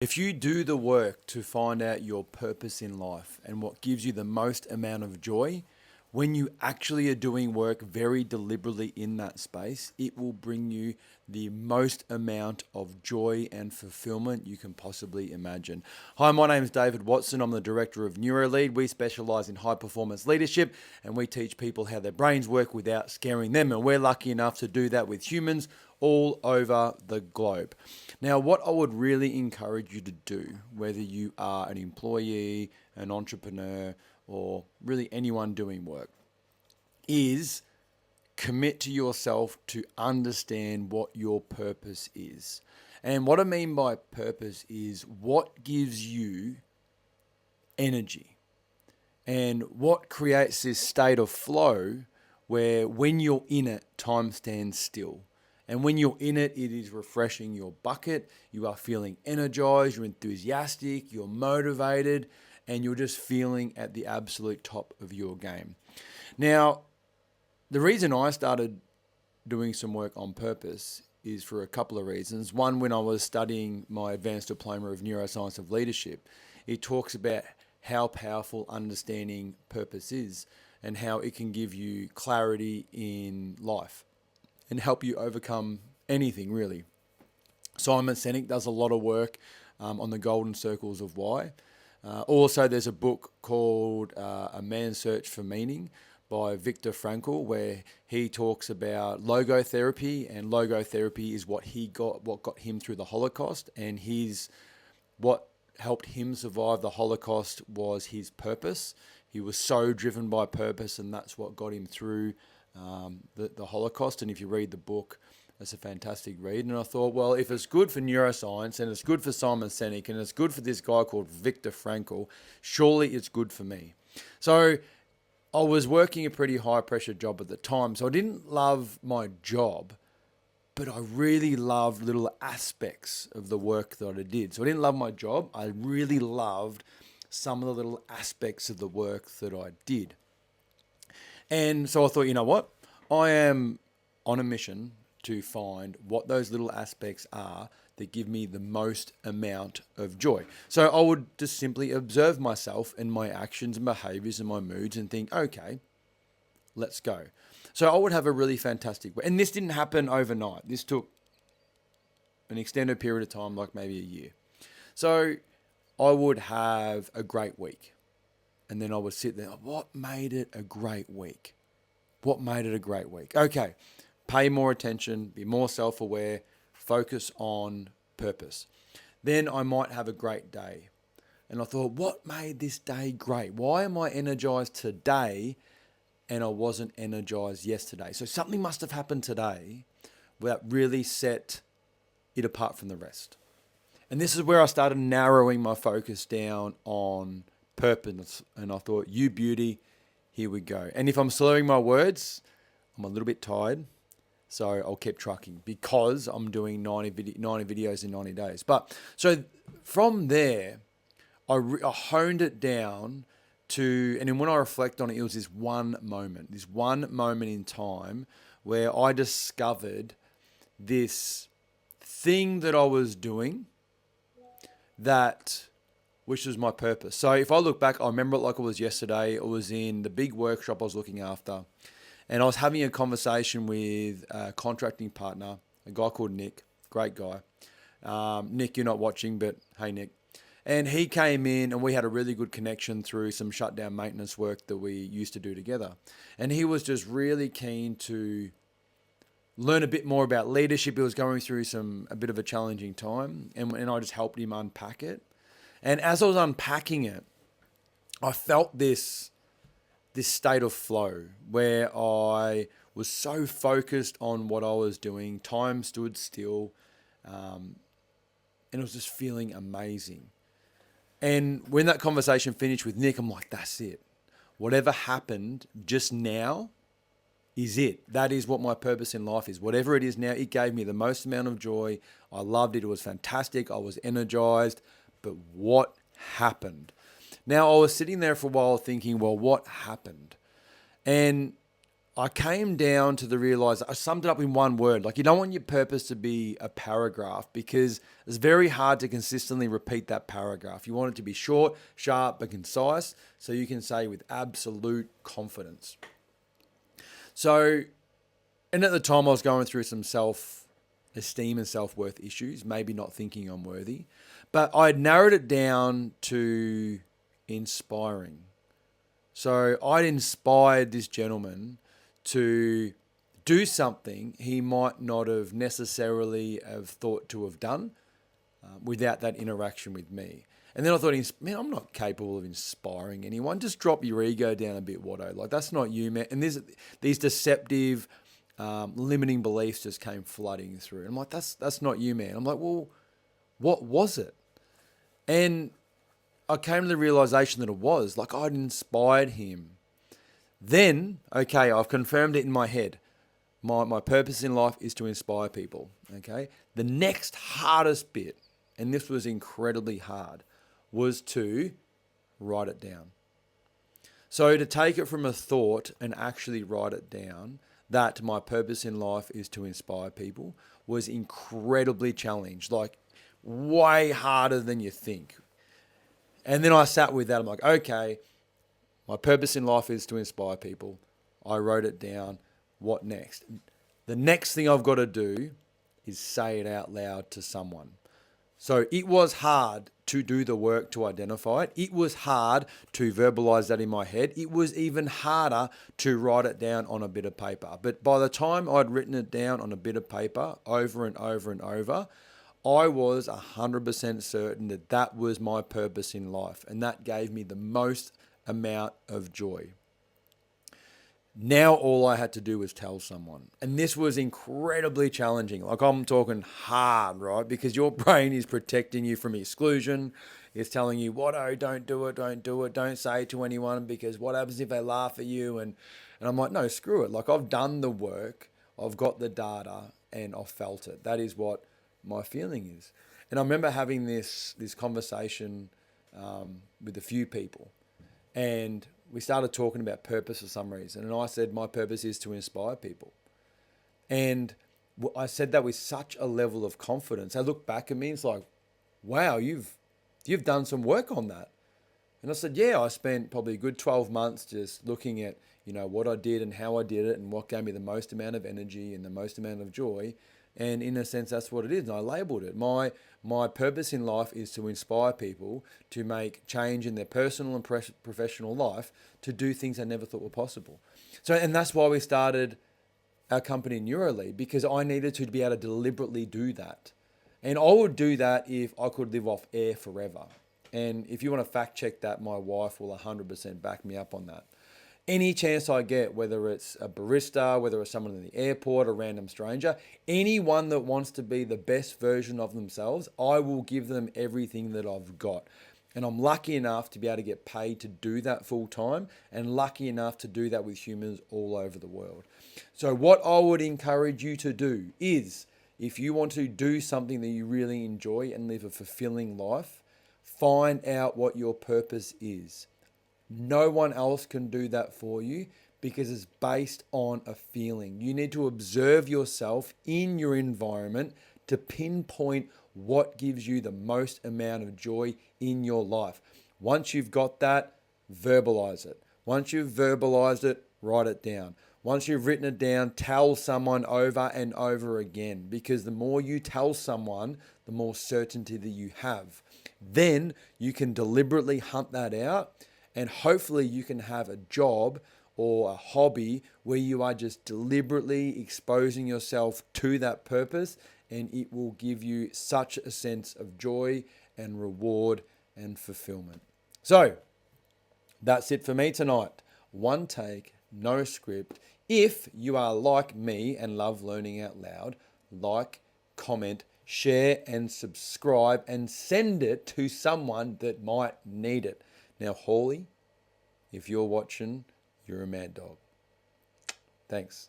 If you do the work to find out your purpose in life and what gives you the most amount of joy, when you actually are doing work very deliberately in that space, it will bring you the most amount of joy and fulfillment you can possibly imagine. Hi, my name is David Watson. I'm the director of NeuroLead. We specialize in high performance leadership and we teach people how their brains work without scaring them. And we're lucky enough to do that with humans all over the globe. Now, what I would really encourage you to do, whether you are an employee, an entrepreneur, or really anyone doing work, is commit to yourself to understand what your purpose is. And what I mean by purpose is what gives you energy and what creates this state of flow where when you're in it, time stands still. And when you're in it, it is refreshing your bucket. You are feeling energized, you're enthusiastic, you're motivated, and you're just feeling at the absolute top of your game. Now, the reason I started doing some work on purpose is for a couple of reasons. One, when I was studying my advanced diploma of neuroscience of leadership, it talks about how powerful understanding purpose is and how it can give you clarity in life and help you overcome anything, really. Simon Sinek does a lot of work on the golden circles of why. Also, there's a book called A Man's Search for Meaning by Viktor Frankl, where he talks about logotherapy, and logotherapy is what got him through the Holocaust, and what helped him survive the Holocaust was his purpose. He was so driven by purpose, and that's what got him through the Holocaust. And if you read the book, it's a fantastic read. And I thought, well, if it's good for neuroscience and it's good for Simon Sinek and it's good for this guy called Viktor Frankl, surely it's good for me. So I was working a pretty high pressure job at the time. So I didn't love my job, but I really loved little aspects of the work that I did. So I didn't love my job. I really loved some of the little aspects of the work that I did. And so I thought, you know what? I am on a mission to find what those little aspects are that give me the most amount of joy. So I would just simply observe myself and my actions and behaviors and my moods and think, okay, let's go. So I would have a really fantastic week. And this didn't happen overnight. This took an extended period of time, like maybe a year. So I would have a great week. And then I would sit there, what made it a great week? What made it a great week? Okay, pay more attention, be more self-aware, focus on purpose. Then I might have a great day. And I thought, what made this day great? Why am I energized today and I wasn't energized yesterday? So something must have happened today that really set it apart from the rest. And this is where I started narrowing my focus down on purpose. And I thought, you beauty, here we go. And if I'm slurring my words, I'm a little bit tired. So I'll keep trucking because I'm doing 90 videos in 90 days. But so from there, I honed it down to, and then when I reflect on it, it was this one moment in time where I discovered this thing that I was doing which was my purpose. So if I look back, I remember it like it was yesterday. It was in the big workshop I was looking after. And I was having a conversation with a contracting partner, a guy called Nick, great guy. Nick, you're not watching, but hey, Nick. And he came in and we had a really good connection through some shutdown maintenance work that we used to do together. And he was just really keen to learn a bit more about leadership. He was going through a bit of a challenging time, and I just helped him unpack it. And as I was unpacking it, I felt this state of flow where I was so focused on what I was doing. Time stood still, and it was just feeling amazing. And when that conversation finished with Nick, I'm like, that's it. Whatever happened just now is it. That is what my purpose in life is. Whatever it is now, it gave me the most amount of joy. I loved it. It was fantastic. I was energized. But what happened? Now, I was sitting there for a while thinking, well, what happened? And I came down to the realize I summed it up in one word. Like, you don't want your purpose to be a paragraph because it's very hard to consistently repeat that paragraph. You want it to be short, sharp, but concise so you can say with absolute confidence. So, and at the time I was going through some self-esteem and self-worth issues, maybe not thinking I'm worthy, but I'd narrowed it down to inspiring. So I'd inspired this gentleman to do something he might not have necessarily have thought to have done without that interaction with me. And then I thought, man, I'm not capable of inspiring anyone. Just drop your ego down a bit, Watto. Like, that's not you, man. And these deceptive, limiting beliefs just came flooding through. I'm like, that's not you, man. I'm like, well, what was it? And I came to the realization that it was like I'd inspired him. Then, okay, I've confirmed it in my head. My purpose in life is to inspire people. Okay. The next hardest bit, and this was incredibly hard, was to write it down. So to take it from a thought and actually write it down, that my purpose in life is to inspire people, was incredibly challenged, like way harder than you think. And then I sat with that. I'm like, okay, my purpose in life is to inspire people. I wrote it down. What next? The next thing I've got to do is say it out loud to someone. So it was hard to do the work to identify it. It was hard to verbalize that in my head. It was even harder to write it down on a bit of paper. But by the time I'd written it down on a bit of paper over and over and over, I was 100% certain that that was my purpose in life. And that gave me the most amount of joy. Now all I had to do was tell someone. And this was incredibly challenging. Like, I'm talking hard, right? Because your brain is protecting you from exclusion. It's telling you, Watto, don't do it, don't do it, don't say it to anyone, because what happens if they laugh at you? And I'm like, no, screw it. Like, I've done the work, I've got the data, and I've felt it. That is what my feeling is. And I remember having this conversation with a few people. And we started talking about purpose for some reason. And I said, my purpose is to inspire people. And I said that with such a level of confidence. They looked back at me and it's like, wow, you've done some work on that. And I said, yeah, I spent probably a good 12 months just looking at, what I did and how I did it and what gave me the most amount of energy and the most amount of joy. And in a sense, that's what it is. And I labeled it. My purpose in life is to inspire people to make change in their personal and professional life, to do things they never thought were possible. So, and that's why we started our company NeuroLead, because I needed to be able to deliberately do that. And I would do that if I could live off air forever. And if you want to fact check that, my wife will 100% back me up on that. Any chance I get, whether it's a barista, whether it's someone in the airport, a random stranger, anyone that wants to be the best version of themselves, I will give them everything that I've got. And I'm lucky enough to be able to get paid to do that full time, and lucky enough to do that with humans all over the world. So what I would encourage you to do is, if you want to do something that you really enjoy and live a fulfilling life, find out what your purpose is. No one else can do that for you because it's based on a feeling. You need to observe yourself in your environment to pinpoint what gives you the most amount of joy in your life. Once you've got that, verbalize it. Once you've verbalized it, write it down. Once you've written it down, tell someone over and over again, because the more you tell someone, the more certainty that you have. Then you can deliberately hunt that out. And hopefully you can have a job or a hobby where you are just deliberately exposing yourself to that purpose, and it will give you such a sense of joy and reward and fulfillment. So that's it for me tonight. One take, no script. If you are like me and love learning out loud, like, comment, share and subscribe, and send it to someone that might need it. Now, Hawley, if you're watching, you're a mad dog. Thanks.